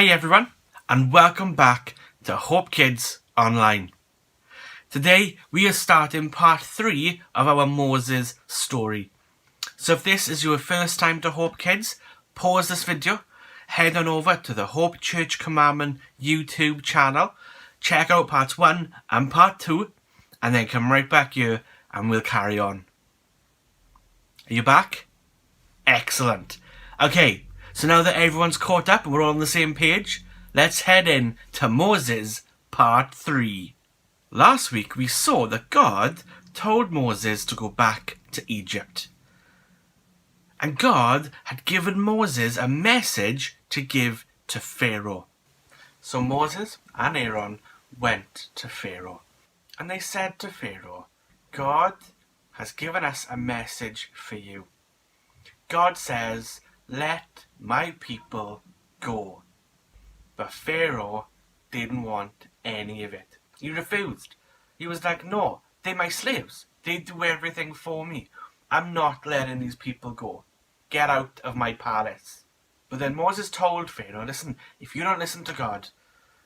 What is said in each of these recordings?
Hi everyone, and welcome back to Hope Kidz Online. Today we are starting part 3 of our Moses story. So if this is your first time to Hope Kidz, pause this video, head on over to the Hope Church Commandment YouTube channel, check out part 1 and part 2, and then come right back here and we'll carry on. Are you back? Excellent. Okay, so now that everyone's caught up and we're all on the same page, let's head in to Moses part 3. Last week we saw that God told Moses to go back to Egypt. And God had given Moses a message to give to Pharaoh. So Moses and Aaron went to Pharaoh. And they said to Pharaoh, God has given us a message for you. God says, let my people go. But Pharaoh didn't want any of it. He refused. He was like, no, they're my slaves. They do everything for me. I'm not letting these people go. Get out of my palace. But then Moses told Pharaoh, listen, if you don't listen to God,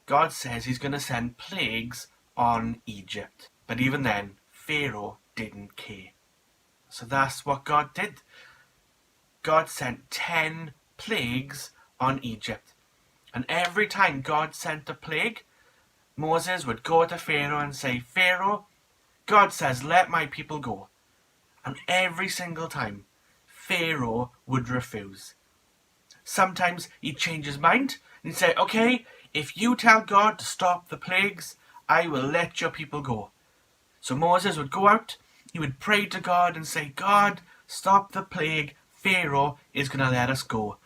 God says he's going to send plagues on Egypt. But even then, Pharaoh didn't care. So that's what God did. God sent 10 plagues on Egypt. And every time God sent a plague, Moses would go to Pharaoh and say, Pharaoh, God says, let my people go. And every single time, Pharaoh would refuse. Sometimes he'd change his mind and he'd say, okay, if you tell God to stop the plagues, I will let your people go. So Moses would go out, he would pray to God and say, God, stop the plague. Pharaoh is going to let us go.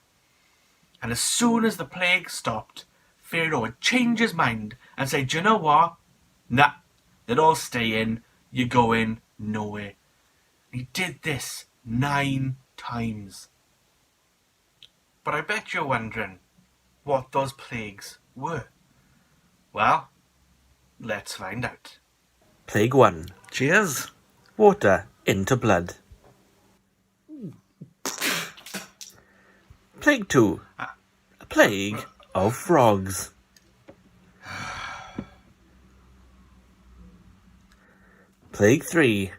And as soon as the plague stopped, Pharaoh would change his mind and say, do you know what? Nah, they'd all stay in. You're going nowhere. He did this 9 times. But I bet you're wondering what those plagues were. Well, let's find out. Plague 1. Cheers. Water into blood. Plague 2. A plague of frogs. Plague 3.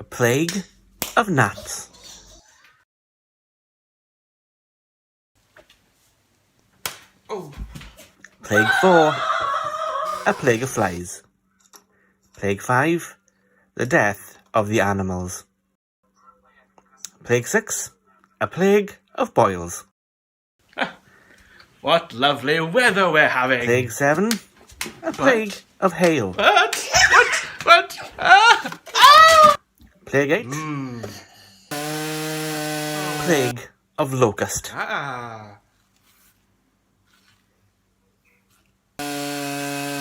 A plague of gnats. Oh. Plague 4. A plague of flies. Plague 5. The death of the animals. Plague 6. A plague of boils. What lovely weather we're having. Plague 7. A plague of hail. What? Ah! Plague 8. Plague of locust. Ah.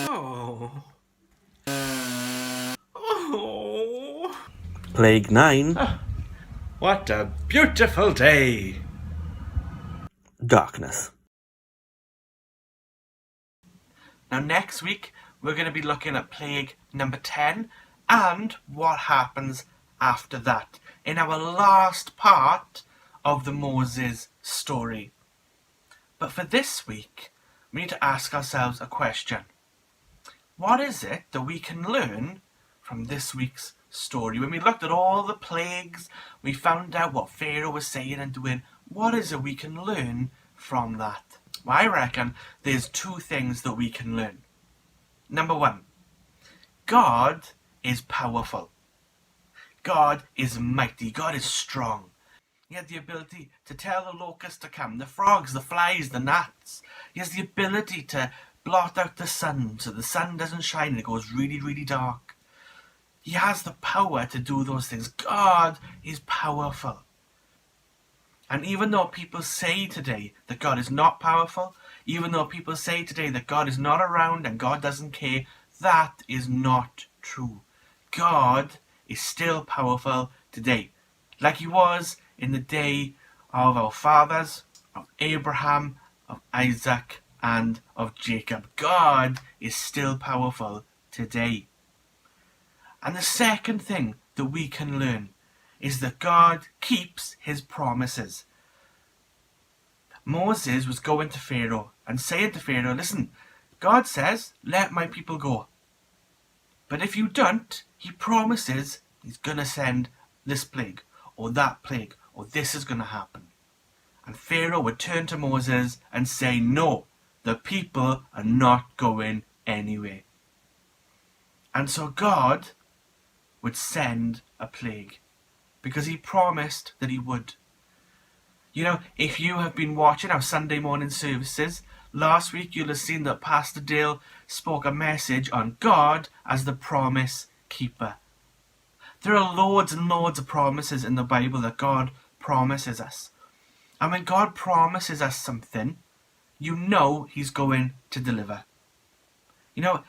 Oh. Oh. Plague 9. What a beautiful day. Darkness. Now next week we're going to be looking at plague number 10 and what happens after that in our last part of the Moses story. But for this week we need to ask ourselves a question. What is it that we can learn from this week's story? When we looked at all the plagues, we found out what Pharaoh was saying and doing. What is it we can learn from that? Well, I reckon there's 2 things that we can learn. Number 1, God is powerful. God is mighty. God is strong. He had the ability to tell the locusts to come, the frogs, the flies, the gnats. He has the ability to blot out the sun so the sun doesn't shine and it goes really, really dark. He has the power to do those things. God is powerful. And even though people say today that God is not powerful, even though people say today that God is not around and God doesn't care, that is not true. God is still powerful today, like he was in the day of our fathers, of Abraham, of Isaac, and of Jacob. God is still powerful today. And the second thing that we can learn is that God keeps his promises. Moses was going to Pharaoh and saying to Pharaoh, listen, God says, let my people go. But if you don't, he promises he's going to send this plague or that plague or this is going to happen. And Pharaoh would turn to Moses and say, no, the people are not going anyway. And so God would send a plague because he promised that he would. You know, if you have been watching our Sunday morning services, last week you'll have seen that Pastor Dale spoke a message on God as the promise keeper. There are loads and loads of promises in the Bible that God promises us. And when God promises us something, you know he's going to deliver. You know,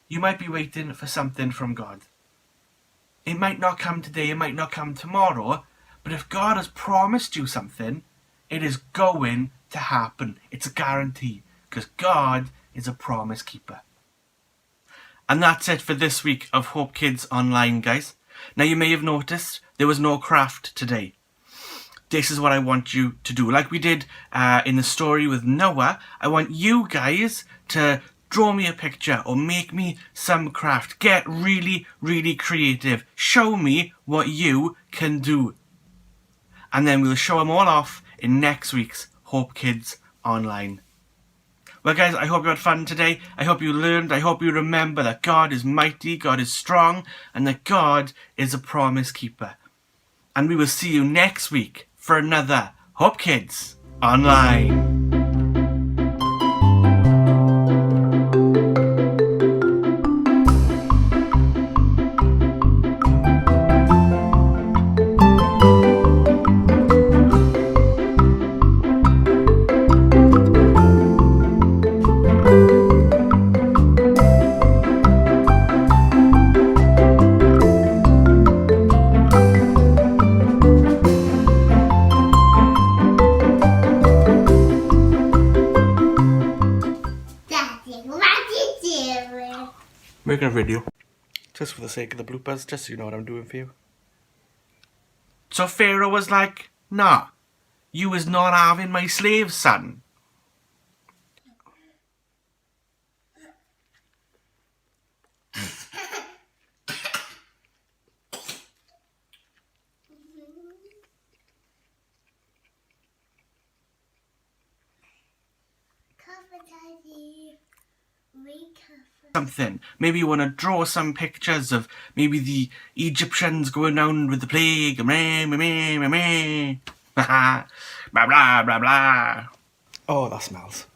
you might be waiting for something from God. It might not come today, it might not come tomorrow, but if God has promised you something, it is going to happen. It's a guarantee, because God is a promise keeper. And that's it for this week of Hope Kidz Online, guys. Now you may have noticed there was no craft today. This is what I want you to do. Like we did in the story with Noah, I want you guys to draw me a picture or make me some craft. Get really, really creative. Show me what you can do. And then we'll show them all off in next week's Hope Kidz Online. Well guys, I hope you had fun today. I hope you learned. I hope you remember that God is mighty, God is strong, and that God is a promise keeper. And we will see you next week for another Hope Kidz Online. Making a video. Just for the sake of the bloopers, just so you know what I'm doing for you. So Pharaoh was like, nah, you is not having my slaves, son. Something. Maybe you want to draw some pictures of maybe the Egyptians going down with the plague. Blah, blah, blah, blah. Oh, that smells.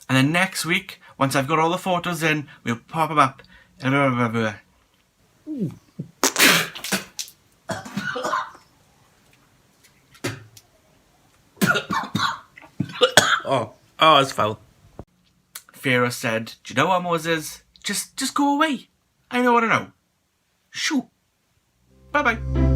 And then next week, once I've got all the photos in, we'll pop them up. Oh, it's foul. Pharaoh said, do you know what, Moses? Just go away. I know what I know. Shoo. Bye-bye.